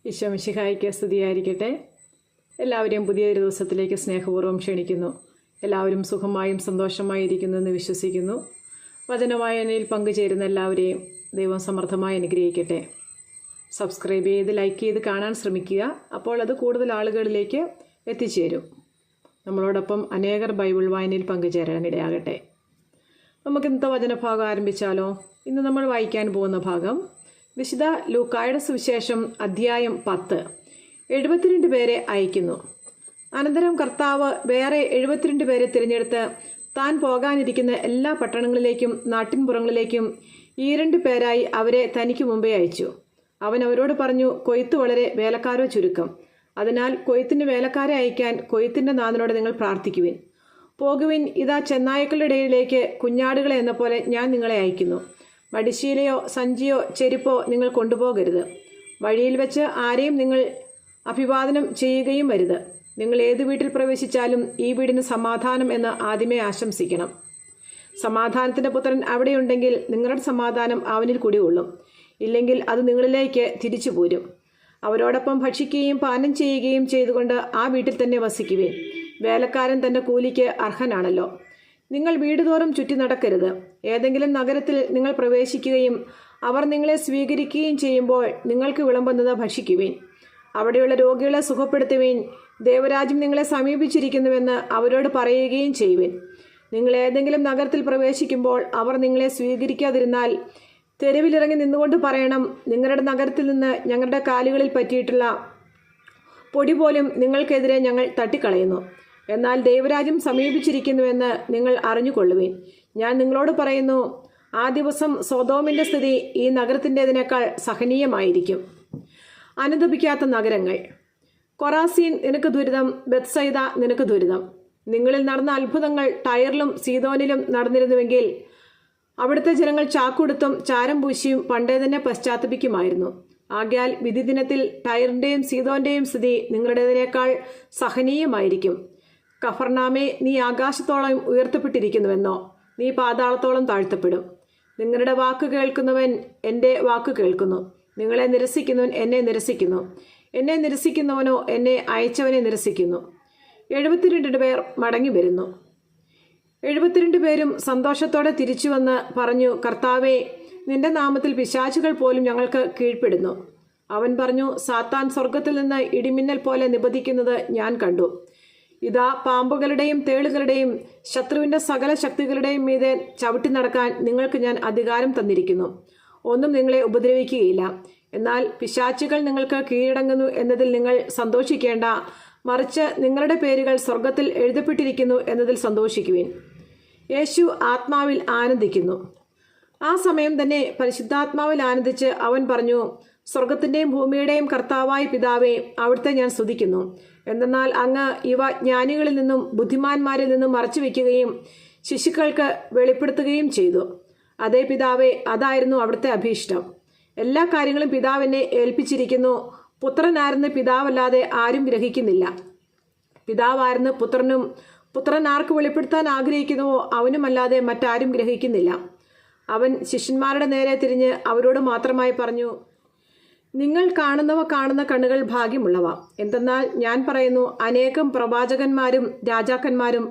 ഈശോ മിശിഹായ്ക്ക് സ്തുതിയായിരിക്കട്ടെ. എല്ലാവരെയും പുതിയൊരു ദിവസത്തിലേക്ക് സ്നേഹപൂർവ്വം ക്ഷണിക്കുന്നു. എല്ലാവരും സുഖമായും സന്തോഷമായും ഇരിക്കുന്നുവെന്ന് വിശ്വസിക്കുന്നു. വചനവായനയിൽ പങ്കുചേരുന്ന എല്ലാവരെയും ദൈവം സമൃദ്ധമായി അനുഗ്രഹിക്കട്ടെ. സബ്സ്ക്രൈബ് ചെയ്ത് ലൈക്ക് ചെയ്ത് കാണാൻ ശ്രമിക്കുക. അപ്പോൾ അത് കൂടുതൽ ആളുകളിലേക്ക് എത്തിച്ചേരും. നമ്മളോടൊപ്പം അനേകർ ബൈബിൾ വായനയിൽ പങ്കുചേരാനിടയാകട്ടെ. നമുക്ക് ഇന്നത്തെ വചനഭാഗം ആരംഭിച്ചാലോ? ഇന്ന് നമ്മൾ വായിക്കാൻ പോകുന്ന ഭാഗം വിശുദ്ധ ലൂക്കായുടെ സുവിശേഷം അധ്യായം 10. 72 പേരെ അയക്കുന്നു. അനന്തരം കർത്താവ് വേറെ 72 പേരെ തിരഞ്ഞെടുത്ത് താൻ പോകാനിരിക്കുന്ന എല്ലാ പട്ടണങ്ങളിലേക്കും നാട്ടിൻപുറങ്ങളിലേക്കും 2 പേരായി അവരെ തനിക്ക് മുമ്പേ അയച്ചു. അവൻ അവരോട് പറഞ്ഞു, കൊയ്ത്ത് വളരെ വേലക്കാരോ ചുരുക്കം. അതിനാൽ കൊയ്ത്തിന് വേലക്കാരെ അയക്കാൻ കൊയ്ത്തിൻ്റെ നാഥനോട് നിങ്ങൾ പ്രാർത്ഥിക്കുവിൻ. പോകുവിൻ, ഇതാ ചെന്നായ്ക്കളുടെ ഇടയിലേക്ക് കുഞ്ഞാടുകളെ എന്ന പോലെ ഞാൻ നിങ്ങളെ അയക്കുന്നു. വടിശീലയോ സഞ്ചിയോ ചെരുപ്പോ നിങ്ങൾ കൊണ്ടുപോകരുത്. വഴിയിൽ വെച്ച് ആരെയും നിങ്ങൾ അഭിവാദനം ചെയ്യുകയും വരുത്. നിങ്ങൾ ഏത് വീട്ടിൽ പ്രവേശിച്ചാലും ഈ വീടിന് സമാധാനം എന്ന് ആദ്യമേ ആശംസിക്കണം. സമാധാനത്തിൻ്റെ പുത്രൻ അവിടെയുണ്ടെങ്കിൽ നിങ്ങളുടെ സമാധാനം അവനിൽ കുടികൊള്ളും. ഇല്ലെങ്കിൽ അത് നിങ്ങളിലേക്ക് തിരിച്ചു പോരും. അവരോടൊപ്പം ഭക്ഷിക്കുകയും പാനം ചെയ്യുകയും ചെയ്തുകൊണ്ട് ആ വീട്ടിൽ തന്നെ വസിക്കുവേൻ. വേലക്കാരൻ തൻ്റെ കൂലിക്ക് അർഹനാണല്ലോ. നിങ്ങൾ വീടുതോറും ചുറ്റി നടക്കരുത്. ഏതെങ്കിലും നഗരത്തിൽ നിങ്ങൾ പ്രവേശിക്കുകയും അവർ നിങ്ങളെ സ്വീകരിക്കുകയും ചെയ്യുമ്പോൾ നിങ്ങൾക്ക് വിളമ്പുന്നത് ഭക്ഷിക്കുവേൻ. അവിടെയുള്ള രോഗികളെ സുഖപ്പെടുത്തുവേൻ. ദേവരാജ്യം നിങ്ങളെ സമീപിച്ചിരിക്കുന്നുവെന്ന് അവരോട് പറയുകയും ചെയ്യുവേൻ. നിങ്ങൾ ഏതെങ്കിലും നഗരത്തിൽ പ്രവേശിക്കുമ്പോൾ അവർ നിങ്ങളെ സ്വീകരിക്കാതിരുന്നാൽ തെരുവിലിറങ്ങി നിന്നുകൊണ്ട് പറയണം, നിങ്ങളുടെ നഗരത്തിൽ നിന്ന് ഞങ്ങളുടെ കാലുകളിൽ പറ്റിയിട്ടുള്ള പൊടി പോലും നിങ്ങൾക്കെതിരെ ഞങ്ങൾ തട്ടിക്കളയുന്നു. എന്നാൽ ദൈവരാജ്യം സമീപിച്ചിരിക്കുന്നുവെന്ന് നിങ്ങൾ അറിഞ്ഞുകൊള്ളുവിൻ. ഞാൻ നിങ്ങളോട് പറയുന്നു, ആ ദിവസം സൊദോമിൻ്റെ സ്ഥിതി ഈ നഗരത്തിൻ്റെതിനേക്കാൾ സഹനീയമായിരിക്കും. അനുദപിക്കാത്ത നഗരങ്ങൾ. കൊറാസീൻ, നിനക്ക് ദുരിതം. ബെത്സൈദ, നിനക്ക് ദുരിതം. നിങ്ങളിൽ നടന്ന അത്ഭുതങ്ങൾ ടയറിലും സീദോനിലും നടന്നിരുന്നുവെങ്കിൽ അവിടുത്തെ ജനങ്ങൾ ചാക്കുടുത്തും ചാരം പൂശിയും പണ്ടേ തന്നെ പശ്ചാത്തപിക്കുമായിരുന്നു. ആകയാൽ വിധി ദിനത്തിൽ ടയറിൻ്റെയും സീദോന്റെയും സ്ഥിതി നിങ്ങളുടേതിനേക്കാൾ സഹനീയമായിരിക്കും. കഫർനാമേ, നീ ആകാശത്തോളം ഉയർത്തപ്പെട്ടിരിക്കുന്നുവെന്നോ, നീ പാതാളത്തോളം താഴ്ത്തപ്പെടും. നിങ്ങളുടെ വാക്ക് കേൾക്കുന്നവൻ എൻ്റെ വാക്ക് കേൾക്കുന്നു. നിങ്ങളെ നിരസിക്കുന്നവൻ എന്നെ നിരസിക്കുന്നു. എന്നെ നിരസിക്കുന്നവനോ എന്നെ അയച്ചവനെ നിരസിക്കുന്നു. 72 പേർ മടങ്ങി വരുന്നു. 72 പേരും സന്തോഷത്തോടെ തിരിച്ചുവന്ന് പറഞ്ഞു, കർത്താവേ, നിന്റെ നാമത്തിൽ പിശാചുകൾ പോലും ഞങ്ങൾക്ക് കീഴ്പ്പെടുന്നു. അവൻ പറഞ്ഞു, സാത്താൻ സ്വർഗത്തിൽ നിന്ന് ഇടിമിന്നൽ പോലെ നിപതിക്കുന്നത് ഞാൻ കണ്ടു. ഇതാ, പാമ്പുകളുടെയും തേളുകളുടെയും ശത്രുവിൻ്റെ സകല ശക്തികളുടെയും മീതെ ചവിട്ടി നടക്കാൻ നിങ്ങൾക്ക് ഞാൻ അധികാരം തന്നിരിക്കുന്നു. ഒന്നും നിങ്ങളെ ഉപദ്രവിക്കുകയില്ല. എന്നാൽ പിശാചുകൾ നിങ്ങൾക്ക് കീഴടങ്ങുന്നു എന്നതിൽ നിങ്ങൾ സന്തോഷിക്കേണ്ട, മറിച്ച് നിങ്ങളുടെ പേരുകൾ സ്വർഗത്തിൽ എഴുതപ്പെട്ടിരിക്കുന്നു എന്നതിൽ സന്തോഷിക്കുവിൻ. യേശു ആത്മാവിൽ ആനന്ദിക്കുന്നു. ആ സമയം തന്നെ പരിശുദ്ധാത്മാവിൽ ആനന്ദിച്ച് അവൻ പറഞ്ഞു, സ്വർഗത്തിൻ്റെയും ഭൂമിയുടെയും കർത്താവായ പിതാവേ, അവിടുത്തെ ഞാൻ സ്തുതിക്കുന്നു. എന്തെന്നാൽ അങ്ങ് ഇവ ജ്ഞാനികളിൽ നിന്നും ബുദ്ധിമാന്മാരിൽ നിന്നും മറച്ചു വയ്ക്കുകയും ശിശുക്കൾക്ക് വെളിപ്പെടുത്തുകയും ചെയ്തു. അതേ പിതാവേ, അതായിരുന്നു അവിടുത്തെ അഭീഷ്ടം. എല്ലാ കാര്യങ്ങളും പിതാവിനെ ഏൽപ്പിച്ചിരിക്കുന്നു. പുത്രനായിരുന്നു പിതാവല്ലാതെ ആരും ഗ്രഹിക്കുന്നില്ല. പിതാവായിരുന്നു പുത്രനും. പുത്രൻ ആർക്ക് വെളിപ്പെടുത്താൻ ആഗ്രഹിക്കുന്നുവോ അവനുമല്ലാതെ മറ്റാരും ഗ്രഹിക്കുന്നില്ല. അവൻ ശിഷ്യന്മാരുടെ നേരെ തിരിഞ്ഞ് അവരോട് മാത്രമായി പറഞ്ഞു, നിങ്ങൾ കാണുന്നവ കാണുന്ന കണ്ണുകൾ ഭാഗ്യമുള്ളവ. എന്തെന്നാൽ ഞാൻ പറയുന്നു, അനേകം പ്രവാചകന്മാരും രാജാക്കന്മാരും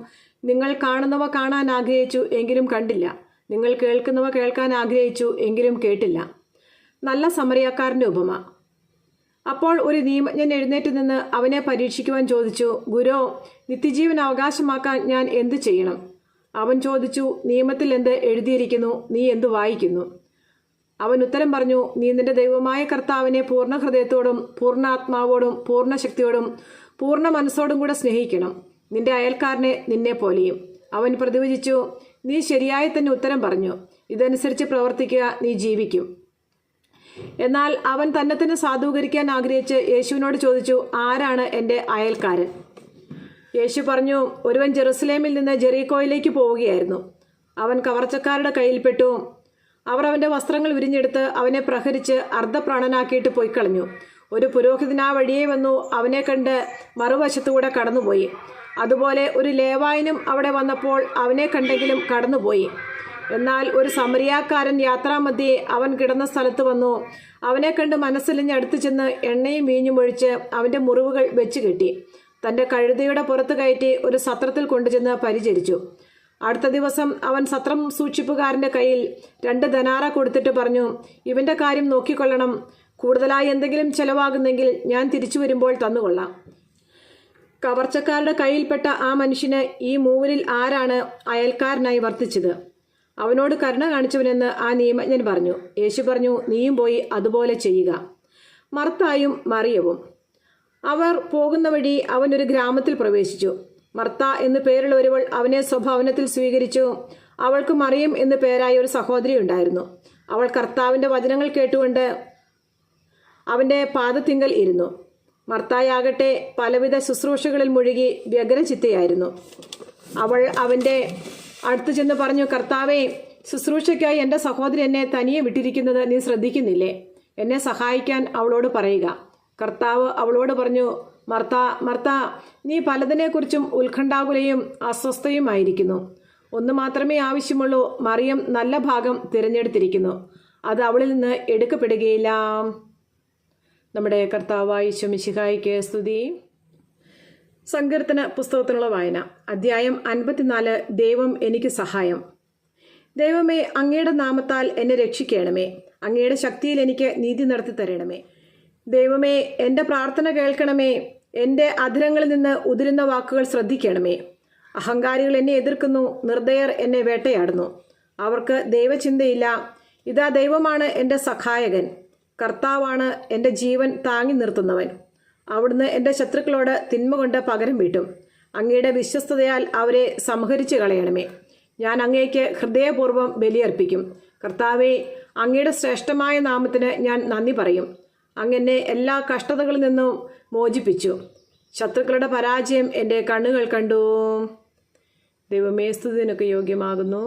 നിങ്ങൾ കാണുന്നവ കാണാൻ ആഗ്രഹിച്ചു, എങ്കിലും കണ്ടില്ല. നിങ്ങൾ കേൾക്കുന്നവ കേൾക്കാൻ ആഗ്രഹിച്ചു, എങ്കിലും കേട്ടില്ല. നല്ല സമറിയാക്കാരൻ്റെ ഉപമ. അപ്പോൾ ഒരു നിയമജ്ഞൻ എഴുന്നേറ്റ് നിന്ന് അവനെ പരീക്ഷിക്കുവാൻ ചോദിച്ചു, ഗുരോ, നിത്യജീവൻ അവകാശമാക്കാൻ ഞാൻ എന്തു ചെയ്യണം? അവൻ ചോദിച്ചു, നിയമത്തിൽ എന്ത് എഴുതിയിരിക്കുന്നു? നീ എന്തു വായിക്കുന്നു? അവൻ ഉത്തരം പറഞ്ഞു, നീ നിന്റെ ദൈവമായ കർത്താവിനെ പൂർണ്ണ ഹൃദയത്തോടും പൂർണ്ണ ആത്മാവോടും പൂർണ്ണ ശക്തിയോടും പൂർണ്ണ മനസ്സോടും കൂടെ സ്നേഹിക്കണം, നിന്റെ അയൽക്കാരനെ നിന്നെ പോലെയും. അവൻ പ്രതിവചിച്ചു, നീ ശരിയായി തന്നെ ഉത്തരം പറഞ്ഞു. ഇതനുസരിച്ച് പ്രവർത്തിക്കുക, നീ ജീവിക്കും. എന്നാൽ അവൻ തന്നെ സാധൂകരിക്കാൻ ആഗ്രഹിച്ച് യേശുവിനോട് ചോദിച്ചു, ആരാണ് എൻ്റെ അയൽക്കാരൻ? യേശു പറഞ്ഞു, ഒരുവൻ ജെറുസലേമിൽ നിന്ന് ജെറീക്കോയിലേക്ക് പോവുകയായിരുന്നു. അവൻ കവർച്ചക്കാരുടെ കയ്യിൽപ്പെട്ടു. അവർ അവൻ്റെ വസ്ത്രങ്ങൾ വിരിഞ്ഞെടുത്ത് അവനെ പ്രഹരിച്ച് അർദ്ധപ്രാണനാക്കിയിട്ട് പോയിക്കളഞ്ഞു. ഒരു പുരോഹിതൻ ആ വഴിയെ വന്നു അവനെ കണ്ട് മറുവശത്തുകൂടെ കടന്നുപോയി. അതുപോലെ ഒരു ലേവായനും അവിടെ വന്നപ്പോൾ അവനെ കണ്ടെങ്കിലും കടന്നുപോയി. എന്നാൽ ഒരു സമരിയാക്കാരൻ യാത്രാമധ്യേ അവൻ കിടന്ന സ്ഥലത്ത് വന്നു. അവനെ കണ്ട് മനസ്സലിഞ്ഞ് അടുത്തു ചെന്ന് എണ്ണയും വീഞ്ഞും ഒഴിച്ച് അവൻ്റെ മുറിവുകൾ വെച്ച് കെട്ടി തൻ്റെ കഴുതയുടെ പുറത്ത് കയറ്റി ഒരു സത്രത്തിൽ കൊണ്ടുചെന്ന് പരിചരിച്ചു. അടുത്ത ദിവസം അവൻ സത്രം സൂക്ഷിപ്പുകാരൻ്റെ കയ്യിൽ 2 ധനാറ കൊടുത്തിട്ട് പറഞ്ഞു, ഇവൻ്റെ കാര്യം നോക്കിക്കൊള്ളണം. കൂടുതലായി എന്തെങ്കിലും ചെലവാകുന്നെങ്കിൽ ഞാൻ തിരിച്ചു വരുമ്പോൾ തന്നുകൊള്ളാം. കവർച്ചക്കാരുടെ കയ്യിൽപ്പെട്ട ആ മനുഷ്യന് ഈ മൂവരിൽ ആരാണ് അയൽക്കാരനായി വർത്തിച്ചത്? അവനോട് കരുണ കാണിച്ചവനെന്ന് ആ നിയമജ്ഞൻ പറഞ്ഞു. യേശു പറഞ്ഞു, നീയും പോയി അതുപോലെ ചെയ്യുക. മർത്തായും മറിയവും. അവർ പോകുന്ന വഴി അവൻ ഒരു ഗ്രാമത്തിൽ പ്രവേശിച്ചു. മർത്ത എന്നു പേരുള്ള ഒരുവൾ അവനെ സ്വഭവനത്തിൽ സ്വീകരിച്ചു. അവൾക്ക് മറിയം എന്നു പേരായ ഒരു സഹോദരി ഉണ്ടായിരുന്നു. അവൾ കർത്താവിൻ്റെ വചനങ്ങൾ കേട്ടുകൊണ്ട് അവൻ്റെ പാദത്തിങ്കൽ ഇരുന്നു. മർത്തായാകട്ടെ പലവിധ ശുശ്രൂഷകളിൽ മുഴുകി വ്യഗ്രചിത്തയായിരുന്നു. അവൾ അവൻ്റെ അടുത്ത് ചെന്ന് പറഞ്ഞു, കർത്താവേ, ശുശ്രൂഷയ്ക്കായി എൻ്റെ സഹോദരി എന്നെ തനിയെ വിട്ടിരിക്കുന്നത് നീ ശ്രദ്ധിക്കുന്നില്ലേ? എന്നെ സഹായിക്കാൻ അവളോട് പറയുക. കർത്താവ് അവളോട് പറഞ്ഞു, മർത്ത, മർത്ത, നീ പലതിനെക്കുറിച്ചും ഉത്കണ്ഠാകുലയും അസ്വസ്ഥയുമായിരിക്കുന്നു. ഒന്ന് മാത്രമേ ആവശ്യമുള്ളൂ. മറിയം നല്ല ഭാഗം തിരഞ്ഞെടുത്തിരിക്കുന്നു, അത് അവളിൽ നിന്ന് എടുക്കപ്പെടുകയില്ല. നമ്മുടെ കർത്താവായ ഈശോ മിശിഹായ്ക്ക് സ്തുതി. സങ്കീർത്തന പുസ്തകത്തിനുള്ള വായന. അധ്യായം 54. ദൈവം എനിക്ക് സഹായം. ദൈവമേ, അങ്ങയുടെ നാമത്താൽ എന്നെ രക്ഷിക്കണമേ. അങ്ങയുടെ ശക്തിയിൽ എനിക്ക് നീതി നടത്തി തരണമേ. ദൈവമേ, എൻ്റെ പ്രാർത്ഥന കേൾക്കണമേ. എൻ്റെ അധരങ്ങളിൽ നിന്ന് ഉതിരുന്ന വാക്കുകൾ ശ്രദ്ധിക്കണമേ. അഹങ്കാരികൾ എന്നെ എതിർക്കുന്നു, നിർദ്ദയർ എന്നെ വേട്ടയാടുന്നു. അവർക്ക് ദൈവചിന്തയില്ല. ഇതാ, ദൈവമാണ് എൻ്റെ സഹായകൻ. കർത്താവാണ് എൻ്റെ ജീവൻ താങ്ങി നിർത്തുന്നവൻ. അവിടുന്ന് എൻ്റെ ശത്രുക്കളോട് തിന്മ കൊണ്ട് പകരം വീട്ടും. അങ്ങയുടെ വിശ്വസ്തതയാൽ അവരെ സംഹരിച്ചു കളയണമേ. ഞാൻ അങ്ങേക്ക് ഹൃദയപൂർവ്വം ബലിയർപ്പിക്കും. കർത്താവേ, അങ്ങയുടെ ശ്രേഷ്ഠമായ നാമത്തിന് ഞാൻ നന്ദി പറയും. അങ്ങനെ എല്ലാ കഷ്ടതകളിൽ നിന്നും മോചിപ്പിച്ചു. ശത്രുക്കളുടെ പരാജയം എൻ്റെ കണ്ണുകൾ കണ്ടു. ദൈവമേ, സ്തുതിനൊക്കെ യോഗ്യമാകുന്നു.